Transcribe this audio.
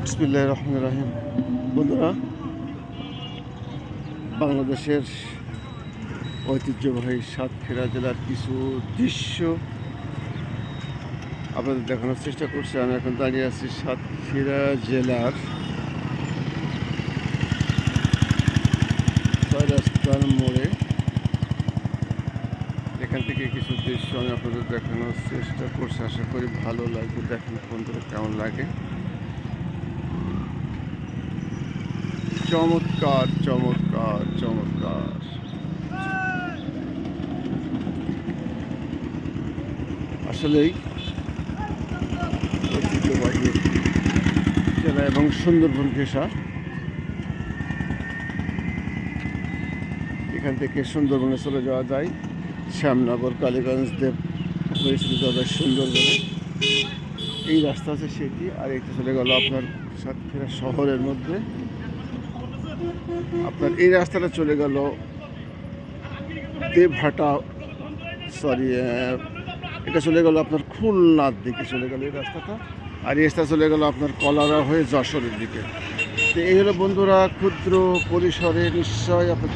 বিসমিল্লাহির রহমানির রহিম। বন্ধুরা, বাংলাদেশের ঐতিহ্যবাহী সাতক্ষীরা জেলার কিছু দৃশ্য আপনাদের দেখানোর চেষ্টা করছি। আমি এখন দাঁড়িয়ে আছি সাতক্ষীরা জেলার ছয় রাস্তার মোড়ে। এখান থেকে কিছু দৃশ্য আমি আপনাদের দেখানোর চেষ্টা করছি, আশা করি ভালো লাগবে। দেখেন বন্ধুরা কেমন লাগে। চমৎকার চমৎকার চমৎকার। আসলেই ঐতিহ্যবাহী জেলা এবং সুন্দরবন ঘেঁষা। এখান থেকে সুন্দরবনে চলে যাওয়া যায়, শ্যামনগর, কালীগঞ্জ, দেব চলে যাওয়া যায় সুন্দরবনে। এই রাস্তা আছে সেটি, আর এইটা চলে গেল আপনার সাতক্ষীরা শহরের মধ্যে। আপনার এই রাস্তাটা চলে গেল দেবহাটা, এটা চলে গেল আপনার খুলনার দিকে চলে গেল এই রাস্তাটা। আর এই রাস্তা চলে গেল আপনার কলারা হয়ে যশোরের দিকে। তো এই হলো বন্ধুরা ক্ষুদ্র পরিসরে নিশ্চয় আপনার